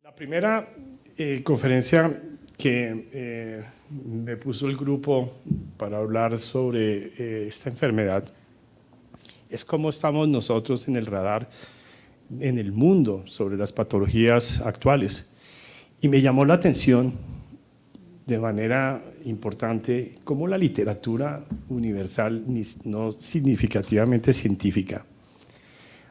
La primera conferencia que me puso el grupo para hablar sobre esta enfermedad es cómo estamos nosotros en el radar en el mundo sobre las patologías actuales. Y me llamó la atención de manera importante cómo la literatura universal, no significativamente científica,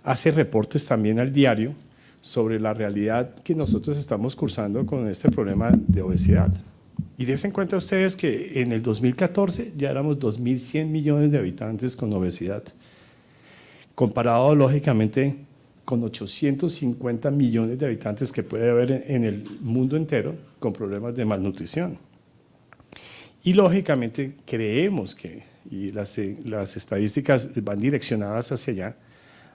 hace reportes también al diario sobre la realidad que nosotros estamos cursando con este problema de obesidad. Y dense en cuenta ustedes que en el 2014 ya éramos 2.100 millones de habitantes con obesidad, comparado lógicamente con 850 millones de habitantes que puede haber en el mundo entero con problemas de malnutrición. Y lógicamente creemos que, y las estadísticas van direccionadas hacia allá,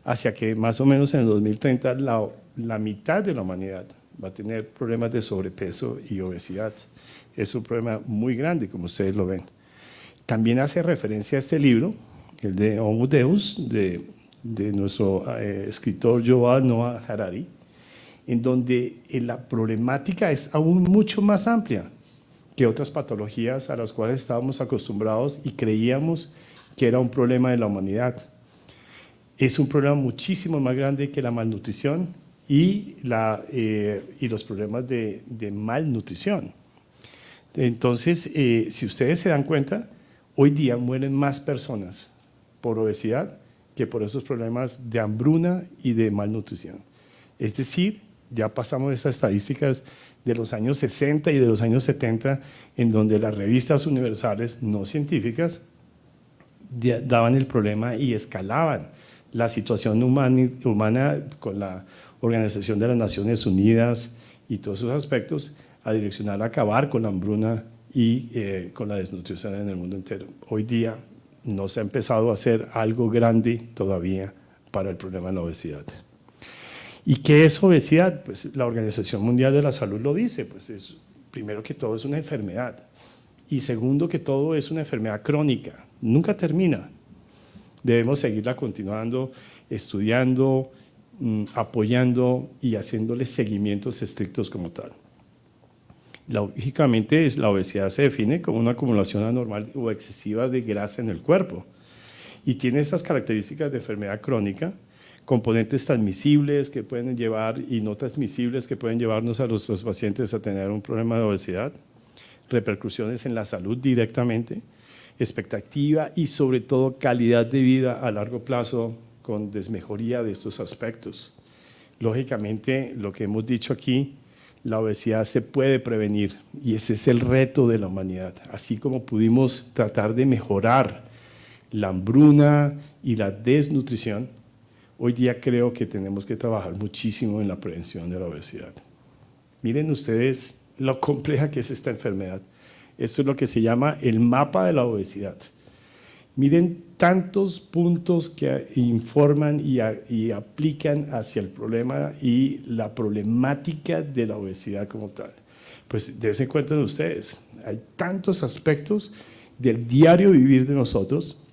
hacia que más o menos en el 2030 la mitad de la humanidad va a tener problemas de sobrepeso y obesidad. Es un problema muy grande, como ustedes lo ven. También hace referencia a este libro, el de Homo Deus, de nuestro escritor Yuval Noah Harari, en donde la problemática es aún mucho más amplia que otras patologías a las cuales estábamos acostumbrados y creíamos que era un problema de la humanidad. Es un problema muchísimo más grande que la malnutrición y los problemas de malnutrición. Entonces, si ustedes se dan cuenta, hoy día mueren más personas por obesidad que por esos problemas de hambruna y de malnutrición. Es decir, ya pasamos esas estadísticas de los años 60 y de los años 70, en donde las revistas universales no científicas daban el problema y escalaban la situación humana con la Organización de las Naciones Unidas y todos esos aspectos a direccionar a acabar con la hambruna y con la desnutrición en el mundo entero. Hoy día no se ha empezado a hacer algo grande todavía para el problema de la obesidad. ¿Y qué es obesidad? Pues la Organización Mundial de la Salud lo dice, pues primero que todo es una enfermedad y segundo que todo es una enfermedad crónica, nunca termina. Debemos seguirla continuando, estudiando, apoyando y haciéndole seguimientos estrictos como tal. Lógicamente, la obesidad se define como una acumulación anormal o excesiva de grasa en el cuerpo y tiene esas características de enfermedad crónica, componentes transmisibles que pueden llevar y no transmisibles que pueden llevarnos a nuestros pacientes a tener un problema de obesidad, repercusiones en la salud directamente, expectativa y sobre todo calidad de vida a largo plazo con desmejoría de estos aspectos. Lógicamente, lo que hemos dicho aquí, la obesidad se puede prevenir y ese es el reto de la humanidad. Así como pudimos tratar de mejorar la hambruna y la desnutrición, hoy día creo que tenemos que trabajar muchísimo en la prevención de la obesidad. Miren ustedes lo compleja que es esta enfermedad. Esto es lo que se llama el mapa de la obesidad. Miren tantos puntos que informan y aplican hacia el problema y la problemática de la obesidad como tal. Pues dense cuenta de ustedes, hay tantos aspectos del diario vivir de nosotros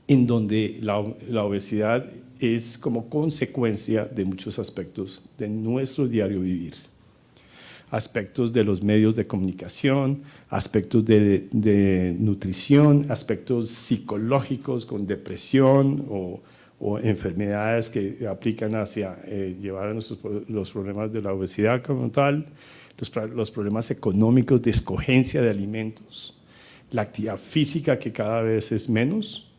en donde la obesidad es como consecuencia de muchos aspectos de nuestro diario vivir. Aspectos de los medios de comunicación, aspectos de nutrición, aspectos psicológicos con depresión o enfermedades que aplican hacia llevar a los problemas de la obesidad como tal, los problemas económicos de escogencia de alimentos, la actividad física que cada vez es menos,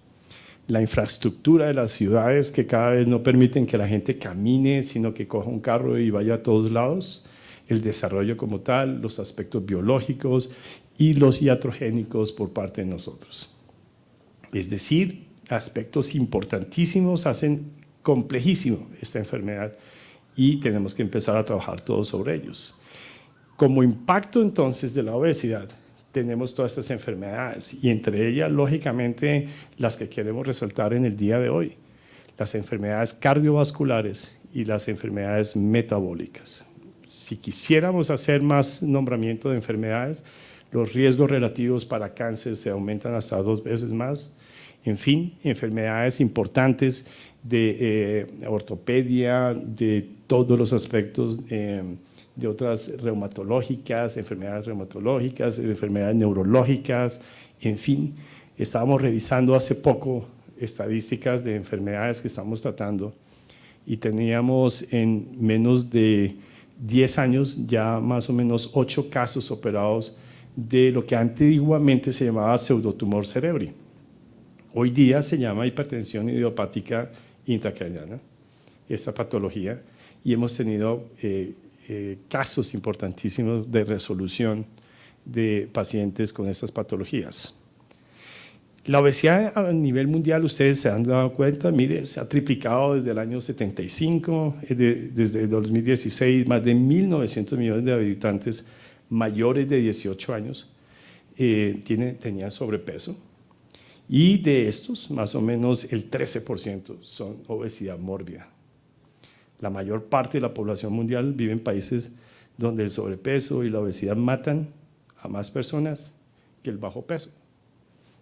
la infraestructura de las ciudades que cada vez no permiten que la gente camine, sino que coja un carro y vaya a todos lados, el desarrollo como tal, los aspectos biológicos y los iatrogénicos por parte de nosotros. Es decir, aspectos importantísimos hacen complejísimo esta enfermedad y tenemos que empezar a trabajar todos sobre ellos. Como impacto entonces de la obesidad, tenemos todas estas enfermedades y entre ellas, lógicamente, las que queremos resaltar en el día de hoy, las enfermedades cardiovasculares y las enfermedades metabólicas. Si quisiéramos hacer más nombramiento de enfermedades, los riesgos relativos para cáncer se aumentan hasta 2 veces más. En fin, enfermedades importantes de ortopedia, de todos los aspectos de otras reumatológicas, enfermedades neurológicas, en fin. Estábamos revisando hace poco estadísticas de enfermedades que estamos tratando y teníamos en menos de 10 años ya más o menos 8 casos operados de lo que antiguamente se llamaba pseudotumor cerebri. Hoy día se llama hipertensión idiopática intracraniana, esta patología, y hemos tenido casos importantísimos de resolución de pacientes con estas patologías. La obesidad a nivel mundial, ustedes se han dado cuenta, mire, se ha triplicado desde el año 75, desde el 2016, más de 1.900 millones de habitantes mayores de 18 años tenían sobrepeso, y de estos, más o menos el 13% son obesidad mórbida. La mayor parte de la población mundial vive en países donde el sobrepeso y la obesidad matan a más personas que el bajo peso,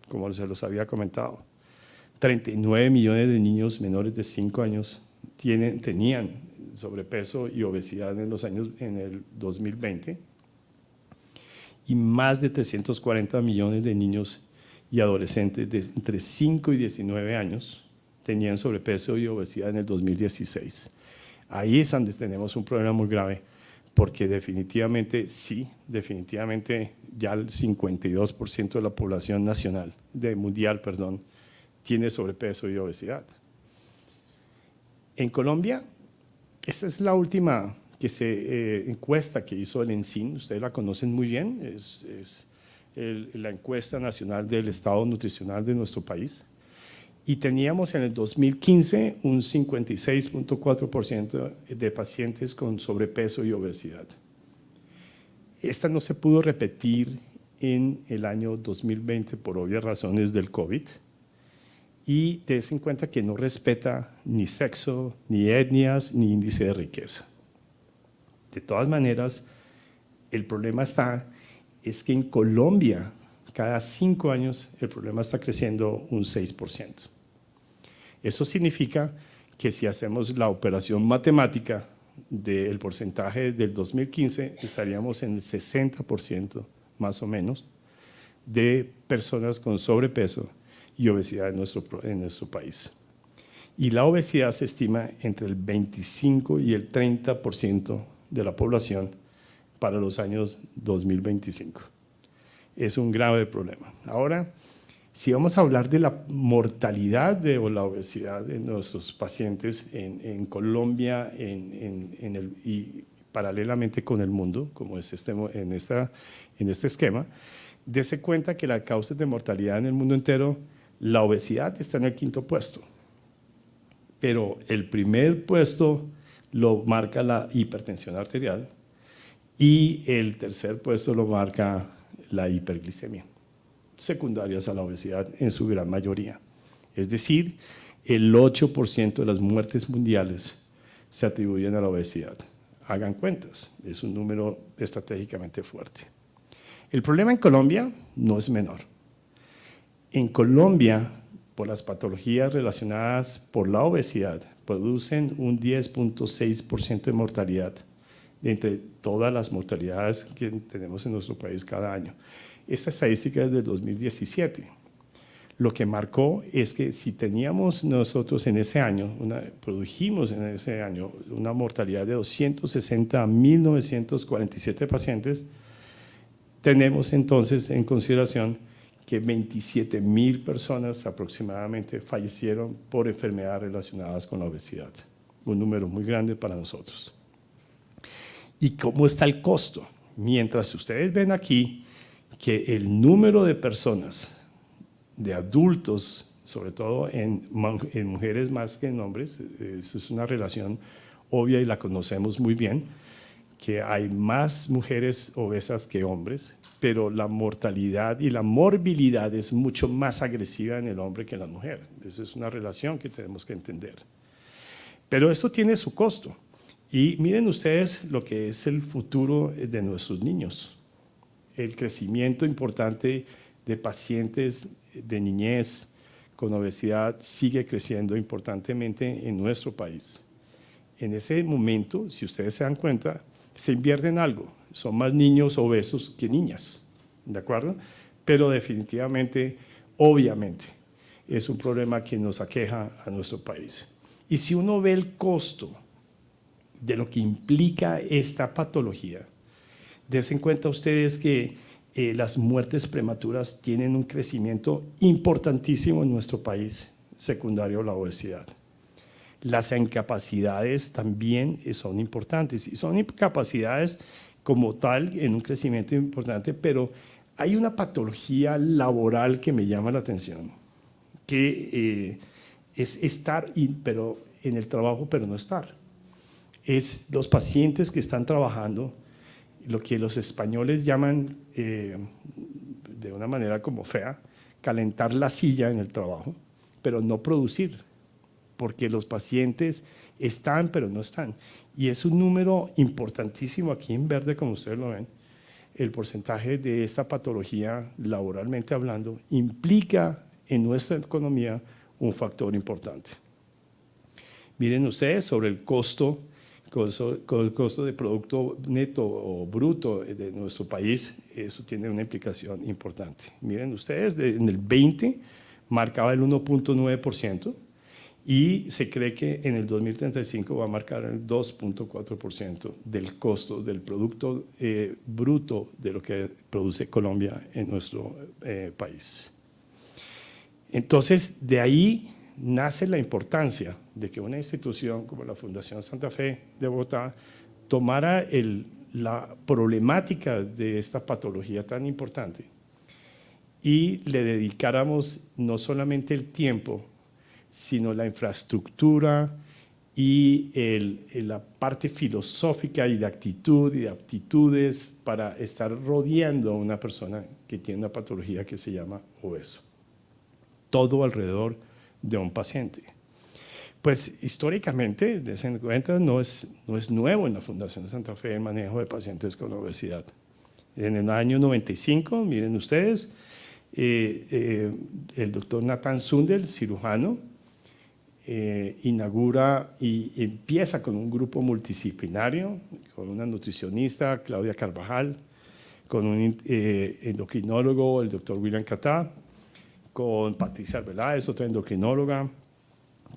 como se los había comentado. 39 millones de niños menores de 5 años tenían sobrepeso y obesidad en el 2020, y más de 340 millones de niños y adolescentes de entre 5 y 19 años tenían sobrepeso y obesidad en el 2016. Ahí es donde tenemos un problema muy grave, porque definitivamente, ya el 52% de la población mundial, tiene sobrepeso y obesidad. En Colombia, esta es la última encuesta que hizo el ENSIN, ustedes la conocen muy bien, es la encuesta nacional del estado nutricional de nuestro país. Y teníamos en el 2015 un 56.4% de pacientes con sobrepeso y obesidad. Esta no se pudo repetir en el año 2020 por obvias razones del COVID, y tenés en cuenta que no respeta ni sexo, ni etnias, ni índice de riqueza. De todas maneras, el problema es que en Colombia, cada 5 años, el problema está creciendo un 6%. Eso significa que si hacemos la operación matemática del porcentaje del 2015, estaríamos en el 60% más o menos de personas con sobrepeso y obesidad en nuestro país. Y la obesidad se estima entre el 25 y el 30% de la población para los años 2025. Es un grave problema. Ahora, si vamos a hablar de la mortalidad o la obesidad de nuestros pacientes en Colombia y paralelamente con el mundo, como es en este esquema, dése cuenta que la causa de mortalidad en el mundo entero, la obesidad está en el 5º puesto, pero el primer puesto lo marca la hipertensión arterial y el tercer puesto lo marca la hiperglicemia, secundarias a la obesidad en su gran mayoría. Es decir, el 8% de las muertes mundiales se atribuyen a la obesidad. Hagan cuentas, es un número estratégicamente fuerte. El problema en Colombia no es menor. En Colombia, por las patologías relacionadas por la obesidad, producen un 10.6% de mortalidad entre todas las mortalidades que tenemos en nuestro país cada año. Esta estadística es del 2017. Lo que marcó es que si teníamos nosotros en ese año, produjimos en ese año una mortalidad de 260.947 pacientes, tenemos entonces en consideración que 27,000 personas aproximadamente fallecieron por enfermedades relacionadas con la obesidad. Un número muy grande para nosotros. ¿Y cómo está el costo? Mientras ustedes ven aquí que el número de personas, de adultos, sobre todo en mujeres más que en hombres, eso es una relación obvia y la conocemos muy bien, que hay más mujeres obesas que hombres, pero la mortalidad y la morbilidad es mucho más agresiva en el hombre que en la mujer. Esa es una relación que tenemos que entender. Pero esto tiene su costo. Y miren ustedes lo que es el futuro de nuestros niños. El crecimiento importante de pacientes de niñez con obesidad sigue creciendo importantemente en nuestro país. En ese momento, si ustedes se dan cuenta, Se invierte en algo, son más niños obesos que niñas, ¿de acuerdo? Pero definitivamente, obviamente, es un problema que nos aqueja a nuestro país. Y si uno ve el costo de lo que implica esta patología, dense en cuenta ustedes que las muertes prematuras tienen un crecimiento importantísimo en nuestro país, secundario a la obesidad. Las incapacidades también son importantes y son incapacidades como tal en un crecimiento importante, pero hay una patología laboral que me llama la atención, que es estar pero en el trabajo pero no estar. Es los pacientes que están trabajando, lo que los españoles llaman de una manera como fea, calentar la silla en el trabajo, pero no producir, porque los pacientes están pero no están. Y es un número importantísimo aquí en verde, como ustedes lo ven. El porcentaje de esta patología, laboralmente hablando, implica en nuestra economía un factor importante. Miren ustedes sobre el costo de producto neto o bruto de nuestro país, eso tiene una implicación importante. Miren ustedes, en el 20 marcaba el 1.9%, y se cree que en el 2035 va a marcar el 2.4% del costo del producto bruto de lo que produce Colombia en nuestro país. Entonces, de ahí nace la importancia de que una institución como la Fundación Santa Fe de Bogotá tomara la problemática de esta patología tan importante y le dedicáramos no solamente el tiempo, sino la infraestructura y la parte filosófica y de actitud y de aptitudes para estar rodeando a una persona que tiene una patología que se llama obeso. Todo alrededor de un paciente. Pues históricamente, dense en cuenta, no es nuevo en la Fundación Santa Fe el manejo de pacientes con obesidad. En el año 95, miren ustedes, el doctor Nathan Sundel, cirujano, inaugura y empieza con un grupo multidisciplinario, con una nutricionista, Claudia Carvajal, con un endocrinólogo, el doctor William Catá, con Patricia Arbeláez, otra endocrinóloga,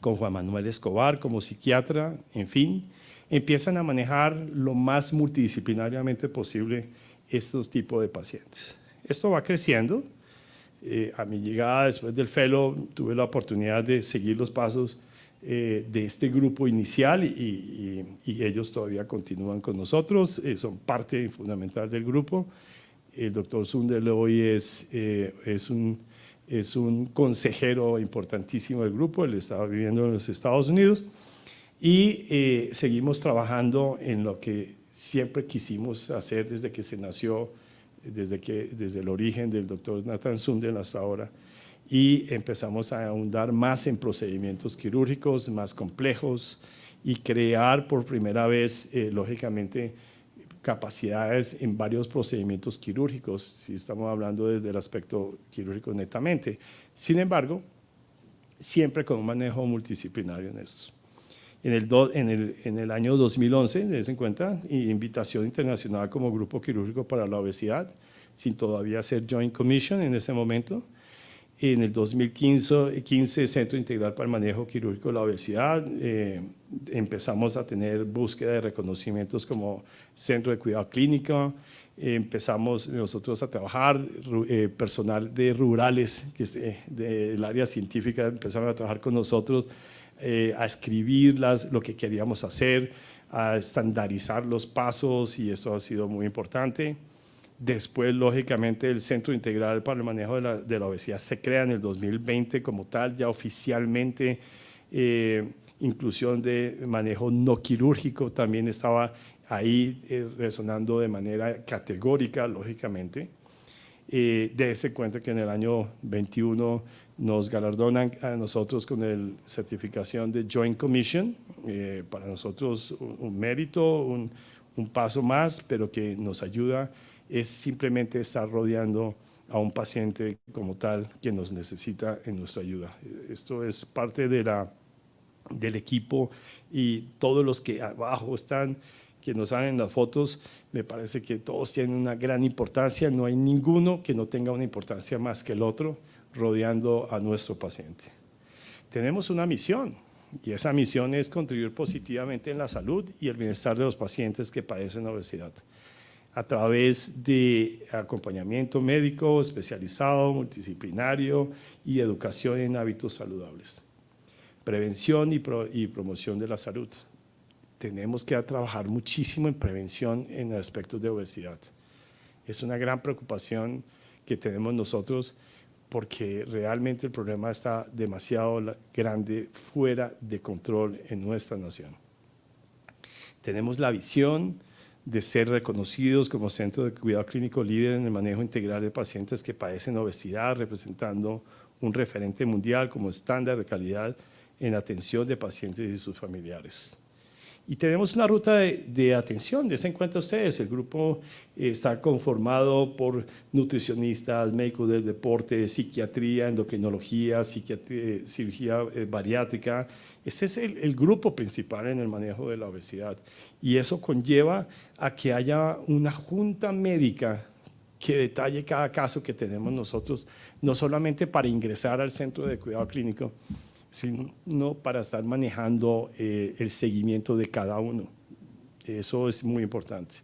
con Juan Manuel Escobar como psiquiatra, en fin, empiezan a manejar lo más multidisciplinariamente posible estos tipos de pacientes. Esto va creciendo. A mi llegada después del fellow tuve la oportunidad de seguir los pasos de este grupo inicial y ellos todavía continúan con nosotros, son parte fundamental del grupo. El doctor Sundel hoy es un consejero importantísimo del grupo, él estaba viviendo en los Estados Unidos y seguimos trabajando en lo que siempre quisimos hacer desde que se nació, desde el origen del doctor Nathan Sundel hasta ahora, y empezamos a ahondar más en procedimientos quirúrgicos más complejos y crear por primera vez, lógicamente, capacidades en varios procedimientos quirúrgicos, si estamos hablando desde el aspecto quirúrgico netamente. Sin embargo, siempre con un manejo multidisciplinario en esto. En el año 2011, dense en cuenta, invitación internacional como grupo quirúrgico para la obesidad, sin todavía ser Joint Commission en ese momento. En el 2015, Centro Integral para el Manejo Quirúrgico de la Obesidad, empezamos a tener búsqueda de reconocimientos como Centro de Cuidado Clínico, empezamos nosotros a trabajar, personal de rurales del área científica empezaron a trabajar con nosotros, a escribir lo que queríamos hacer, a estandarizar los pasos y eso ha sido muy importante. Después, lógicamente, el Centro Integral para el Manejo de la Obesidad se crea en el 2020 como tal, ya oficialmente inclusión de manejo no quirúrgico también estaba ahí resonando de manera categórica, lógicamente. Dese cuenta que en el año 21 nos galardonan a nosotros con la certificación de Joint Commission, para nosotros un mérito, un paso más, pero que nos ayuda es simplemente estar rodeando a un paciente como tal que nos necesita en nuestra ayuda. Esto es parte del equipo y todos los que abajo están que nos salen en las fotos, me parece que todos tienen una gran importancia, no hay ninguno que no tenga una importancia más que el otro rodeando a nuestro paciente. Tenemos una misión y esa misión es contribuir positivamente en la salud y el bienestar de los pacientes que padecen obesidad a través de acompañamiento médico especializado, multidisciplinario y educación en hábitos saludables, prevención y promoción de la salud. Tenemos que trabajar muchísimo en prevención en aspectos de obesidad. Es una gran preocupación que tenemos nosotros porque realmente el problema está demasiado grande, fuera de control en nuestra nación. Tenemos la visión de ser reconocidos como centro de cuidado clínico líder en el manejo integral de pacientes que padecen obesidad, representando un referente mundial como estándar de calidad en atención de pacientes y sus familiares. Y tenemos una ruta de atención, de ese en cuenta ustedes. El grupo está conformado por nutricionistas, médicos del deporte, psiquiatría, endocrinología, cirugía bariátrica. Este es el grupo principal en el manejo de la obesidad. Y eso conlleva a que haya una junta médica que detalle cada caso que tenemos nosotros, no solamente para ingresar al centro de cuidado clínico, sino para estar manejando el seguimiento de cada uno. Eso es muy importante.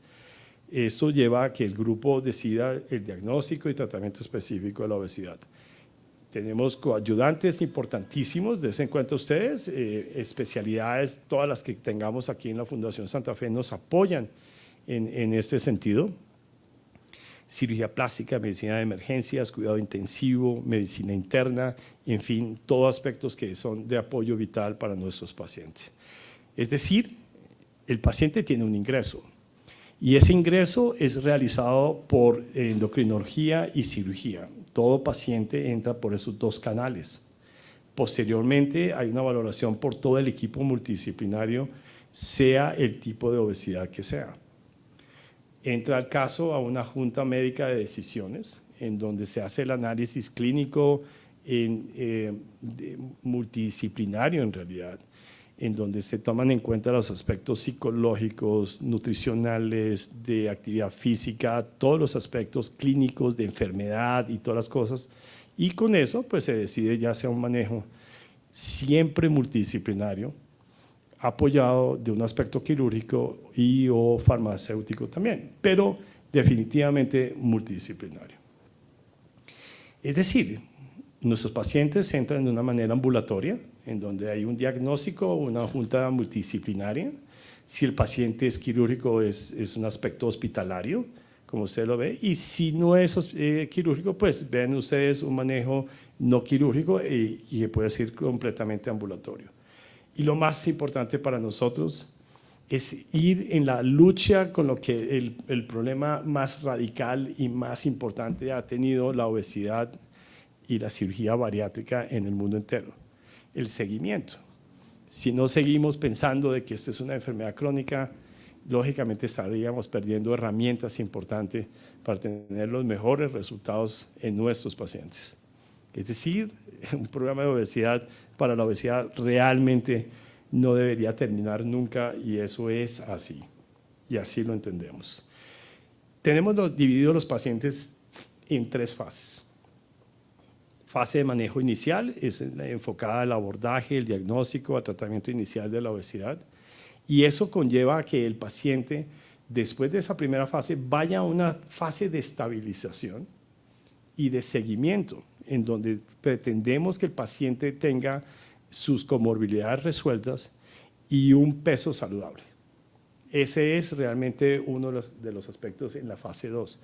Esto lleva a que el grupo decida el diagnóstico y tratamiento específico de la obesidad. Tenemos coayudantes importantísimos, dense en cuenta ustedes, especialidades, todas las que tengamos aquí en la Fundación Santa Fe nos apoyan en este sentido. Cirugía plástica, medicina de emergencias, cuidado intensivo, medicina interna, en fin, todos aspectos que son de apoyo vital para nuestros pacientes. Es decir, el paciente tiene un ingreso y ese ingreso es realizado por endocrinología y cirugía. Todo paciente entra por esos dos canales. Posteriormente hay una valoración por todo el equipo multidisciplinario, sea el tipo de obesidad que sea. Entra el caso a una junta médica de decisiones, en donde se hace el análisis clínico multidisciplinario en realidad, en donde se toman en cuenta los aspectos psicológicos, nutricionales, de actividad física, todos los aspectos clínicos de enfermedad y todas las cosas, y con eso pues se decide ya sea un manejo siempre multidisciplinario, apoyado de un aspecto quirúrgico y o farmacéutico también, pero definitivamente multidisciplinario. Es decir, nuestros pacientes entran de una manera ambulatoria, en donde hay un diagnóstico, una junta multidisciplinaria. Si el paciente es quirúrgico, es un aspecto hospitalario, como usted lo ve, y si no es quirúrgico, pues ven ustedes un manejo no quirúrgico y que puede ser completamente ambulatorio. Y lo más importante para nosotros es ir en la lucha con lo que el problema más radical y más importante ha tenido la obesidad y la cirugía bariátrica en el mundo entero, el seguimiento. Si no seguimos pensando de que esta es una enfermedad crónica, lógicamente estaríamos perdiendo herramientas importantes para tener los mejores resultados en nuestros pacientes. Es decir, un programa de obesidad para la obesidad realmente no debería terminar nunca y eso es así, y así lo entendemos. Tenemos divididos los pacientes en 3 fases. Fase de manejo inicial es enfocada al abordaje, el diagnóstico, al tratamiento inicial de la obesidad, y eso conlleva a que el paciente, después de esa primera fase, vaya a una fase de estabilización y de seguimiento, en donde pretendemos que el paciente tenga sus comorbilidades resueltas y un peso saludable. Ese es realmente uno de los aspectos en la fase 2.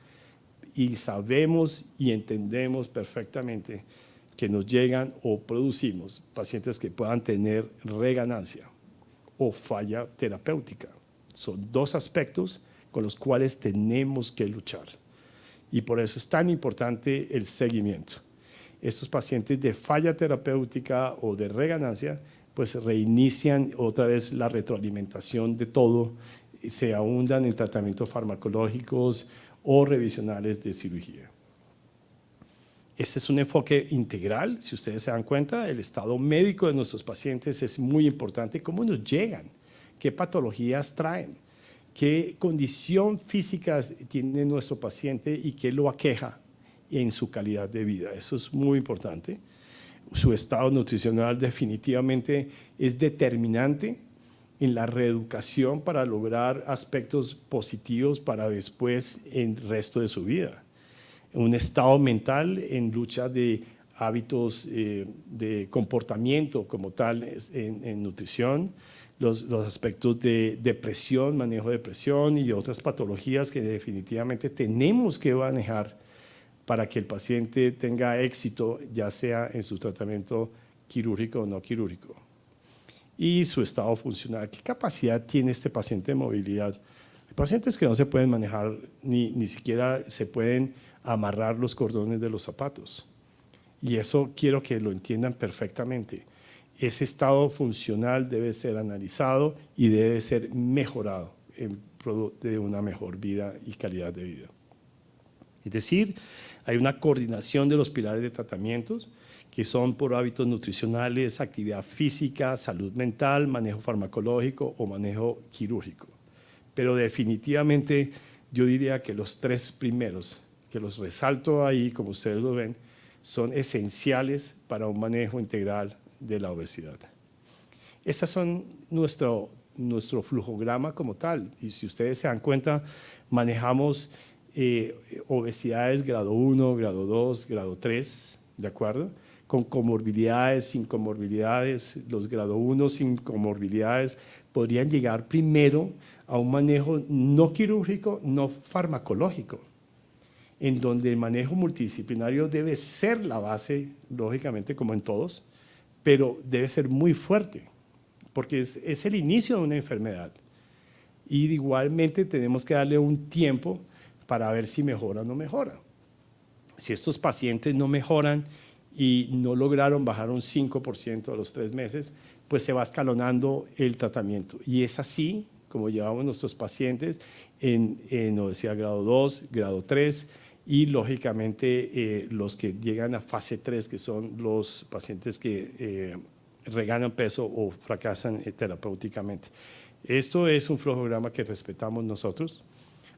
Y sabemos y entendemos perfectamente que nos llegan o producimos pacientes que puedan tener reganancia o falla terapéutica. Son 2 aspectos con los cuales tenemos que luchar. Y por eso es tan importante el seguimiento. Estos pacientes de falla terapéutica o de reganancia, pues reinician otra vez la retroalimentación de todo, se ahondan en tratamientos farmacológicos o revisionales de cirugía. Este es un enfoque integral, si ustedes se dan cuenta, el estado médico de nuestros pacientes es muy importante, cómo nos llegan, qué patologías traen, qué condición física tiene nuestro paciente y qué lo aqueja en su calidad de vida. Eso es muy importante. Su estado nutricional definitivamente es determinante en la reeducación para lograr aspectos positivos para después en el resto de su vida. Un estado mental en lucha de hábitos de comportamiento como tal en nutrición, los aspectos de depresión, manejo de depresión y otras patologías que definitivamente tenemos que manejar para que el paciente tenga éxito, ya sea en su tratamiento quirúrgico o no quirúrgico. Y su estado funcional. ¿Qué capacidad tiene este paciente de movilidad? Hay pacientes que no se pueden manejar, ni siquiera se pueden amarrar los cordones de los zapatos. Y eso quiero que lo entiendan perfectamente. Ese estado funcional debe ser analizado y debe ser mejorado en pro de una mejor vida y calidad de vida. Es decir, hay una coordinación de los pilares de tratamientos que son por hábitos nutricionales, actividad física, salud mental, manejo farmacológico o manejo quirúrgico. Pero definitivamente yo diría que los tres primeros, que los resalto ahí, como ustedes lo ven, son esenciales para un manejo integral de la obesidad. Estas son nuestro flujograma como tal, y si ustedes se dan cuenta, manejamos obesidades grado 1, grado 2, grado 3, ¿de acuerdo? Con comorbilidades, sin comorbilidades, los grado 1 sin comorbilidades podrían llegar primero a un manejo no quirúrgico, no farmacológico, en donde el manejo multidisciplinario debe ser la base, lógicamente como en todos, pero debe ser muy fuerte, porque es el inicio de una enfermedad. Y igualmente tenemos que darle un tiempo para ver si mejora o no mejora. Si estos pacientes no mejoran y no lograron bajar un 5% a los 3 meses, pues se va escalonando el tratamiento. Y es así como llevamos nuestros pacientes en obesidad grado 2, grado 3 y lógicamente los que llegan a fase 3, que son los pacientes que reganan peso o fracasan terapéuticamente. Esto es un flujograma que respetamos nosotros.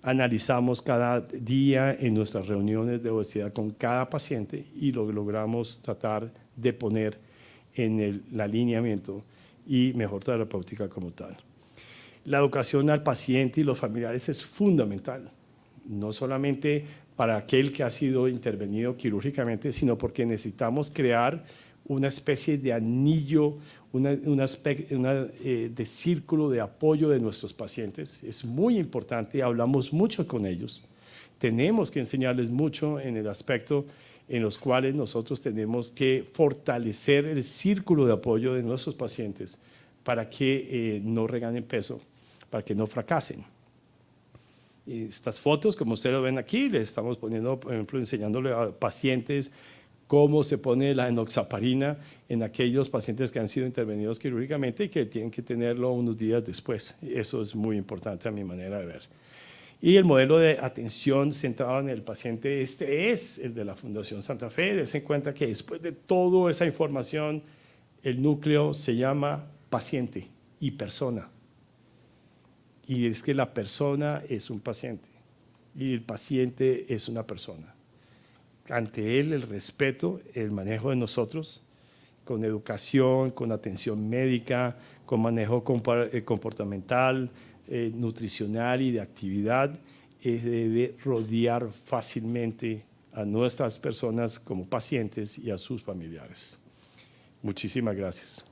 Analizamos cada día en nuestras reuniones de obesidad con cada paciente y lo logramos tratar de poner en el alineamiento y mejor terapéutica como tal. La educación al paciente y los familiares es fundamental, no solamente para aquel que ha sido intervenido quirúrgicamente, sino porque necesitamos crear una especie de anillo, de círculo de apoyo de nuestros pacientes. Es muy importante, hablamos mucho con ellos. Tenemos que enseñarles mucho en el aspecto en los cuales nosotros tenemos que fortalecer el círculo de apoyo de nuestros pacientes para que no reganen peso, para que no fracasen. Y estas fotos, como ustedes lo ven aquí, les estamos poniendo, por ejemplo, enseñándole a pacientes cómo se pone la enoxaparina en aquellos pacientes que han sido intervenidos quirúrgicamente y que tienen que tenerlo unos días después. Eso es muy importante a mi manera de ver. Y el modelo de atención centrado en el paciente, este es el de la Fundación Santa Fe. Dense cuenta que después de toda esa información, el núcleo se llama paciente y persona. Y es que la persona es un paciente y el paciente es una persona. Ante él el respeto, el manejo de nosotros, con educación, con atención médica, con manejo comportamental, nutricional y de actividad, debe rodear fácilmente a nuestras personas como pacientes y a sus familiares. Muchísimas gracias.